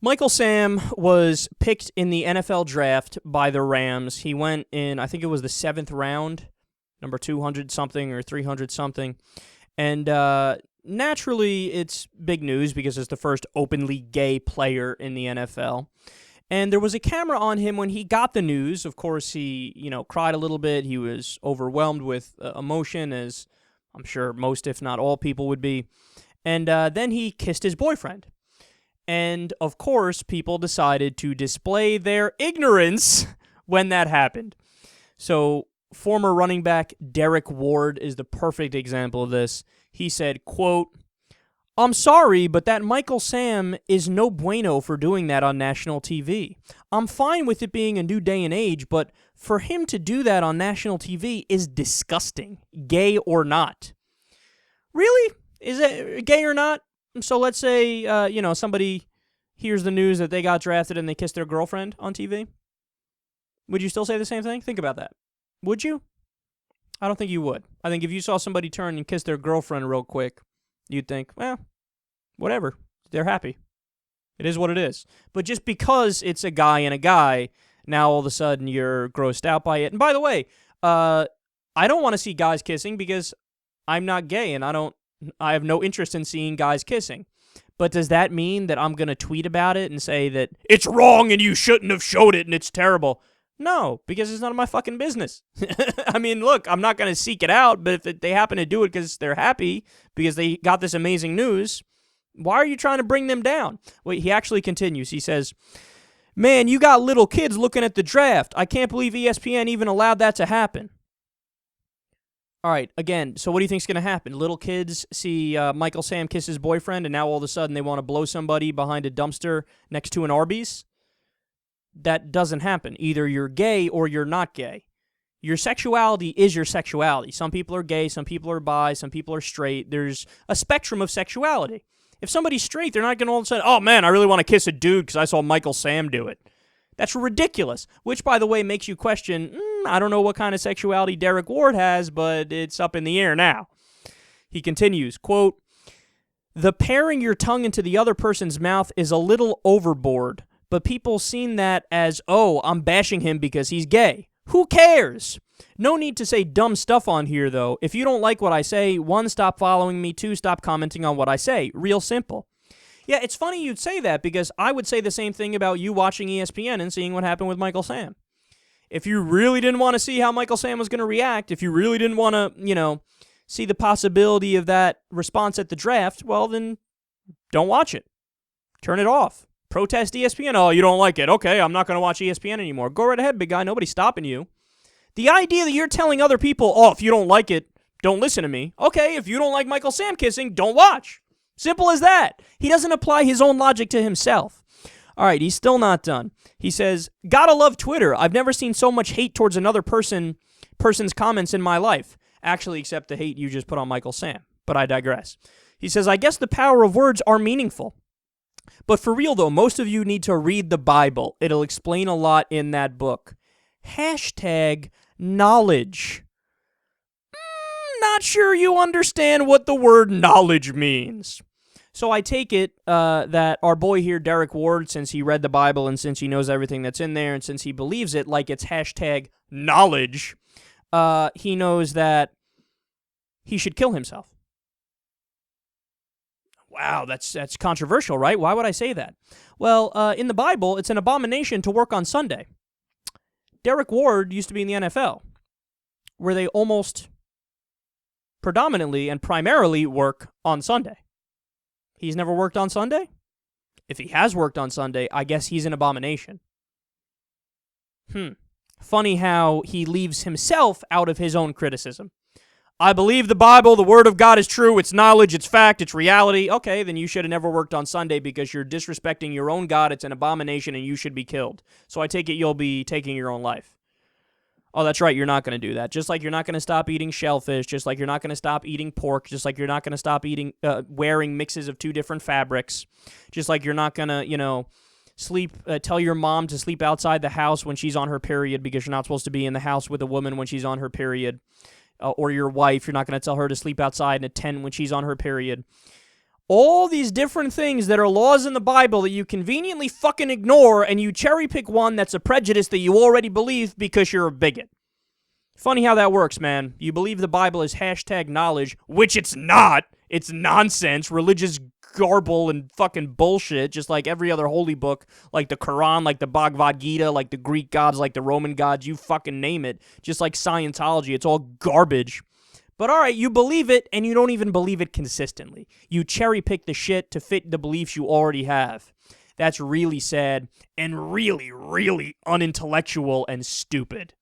Michael Sam was picked in the NFL draft by the Rams. He went in, I think it was the 7th round, number 200-something or 300-something. And naturally, it's big news because it's the first openly gay player in the NFL. And there was a camera on him when he got the news. Of course, he, cried a little bit. He was overwhelmed with emotion, as I'm sure most, if not all, people would be. And then he kissed his boyfriend. And, of course, people decided to display their ignorance when that happened. So, former running back Derek Ward is the perfect example of this. He said, quote, "I'm sorry, but that Michael Sam is no bueno for doing that on national TV. I'm fine with it being a new day and age, but for him to do that on national TV is disgusting, gay or not." Really? Is it gay or not? So let's say, somebody hears the news that they got drafted and they kissed their girlfriend on TV. Would you still say the same thing? Think about that. Would you? I don't think you would. I think if you saw somebody turn and kiss their girlfriend real quick, you'd think, well, whatever. They're happy. It is what it is. But just because it's a guy and a guy, now all of a sudden you're grossed out by it. And by the way, I don't want to see guys kissing because I'm not gay and I have no interest in seeing guys kissing. But does that mean that I'm going to tweet about it and say that it's wrong and you shouldn't have showed it and it's terrible? No, because it's none of my fucking business. I mean, look, I'm not going to seek it out, but if they happen to do it because they're happy, because they got this amazing news, why are you trying to bring them down? Wait, he actually continues. He says, "Man, you got little kids looking at the draft. I can't believe ESPN even allowed that to happen." All right, again, so what do you think's going to happen? Little kids see Michael Sam kiss his boyfriend, and now all of a sudden they want to blow somebody behind a dumpster next to an Arby's? That doesn't happen. Either you're gay or you're not gay. Your sexuality is your sexuality. Some people are gay, some people are bi, some people are straight. There's a spectrum of sexuality. If somebody's straight, they're not going to all of a sudden, "Oh man, I really want to kiss a dude because I saw Michael Sam do it." That's ridiculous, which, by the way, makes you question, I don't know what kind of sexuality Derek Ward has, but it's up in the air now. He continues, quote, "The paring your tongue into the other person's mouth is a little overboard, but people seen that as, oh, I'm bashing him because he's gay. Who cares? No need to say dumb stuff on here, though. If you don't like what I say, 1, stop following me, 2, stop commenting on what I say. Real simple." Yeah, it's funny you'd say that because I would say the same thing about you watching ESPN and seeing what happened with Michael Sam. If you really didn't want to see how Michael Sam was going to react, if you really didn't want to, see the possibility of that response at the draft, well, then don't watch it. Turn it off. Protest ESPN. "Oh, you don't like it. Okay, I'm not going to watch ESPN anymore." Go right ahead, big guy. Nobody's stopping you. The idea that you're telling other people, "Oh, if you don't like it, don't listen to me." Okay, if you don't like Michael Sam kissing, don't watch. Simple as that. He doesn't apply his own logic to himself. All right, he's still not done. He says, "Gotta love Twitter. I've never seen so much hate towards another person's comments in my life." Actually, except the hate you just put on Michael Sam. But I digress. He says, "I guess the power of words are meaningful. But for real, though, most of you need to read the Bible. It'll explain a lot in that book. Hashtag knowledge." Not sure you understand what the word knowledge means. So I take it that our boy here, Derek Ward, since he read the Bible and since he knows everything that's in there and since he believes it like it's hashtag knowledge, he knows that he should kill himself. Wow, that's controversial, right? Why would I say that? Well, in the Bible, it's an abomination to work on Sunday. Derek Ward used to be in the NFL, where they almost predominantly and primarily work on Sunday. He's never worked on Sunday? If he has worked on Sunday, I guess he's an abomination. Funny how he leaves himself out of his own criticism. "I believe the Bible, the Word of God is true, it's knowledge, it's fact, it's reality." Okay, then you should have never worked on Sunday because you're disrespecting your own God, it's an abomination, and you should be killed. So I take it you'll be taking your own life. Oh, that's right, you're not going to do that. Just like you're not going to stop eating shellfish, just like you're not going to stop eating pork, just like you're not going to stop wearing mixes of 2 different fabrics, just like you're not going to, tell your mom to sleep outside the house when she's on her period because you're not supposed to be in the house with a woman when she's on her period, or your wife, you're not going to tell her to sleep outside in a tent when she's on her period. all these different things that are laws in the Bible that you conveniently fucking ignore, and you cherry pick one that's a prejudice that you already believe because you're a bigot. Funny how that works, man. You believe the Bible is hashtag knowledge, which it's not. It's nonsense, religious garble and fucking bullshit, just like every other holy book, like the Quran, like the Bhagavad Gita, like the Greek gods, like the Roman gods, you fucking name it. Just like Scientology, it's all garbage. But all right, you believe it, and you don't even believe it consistently. You cherry pick the shit to fit the beliefs you already have. That's really sad and really, really unintellectual and stupid.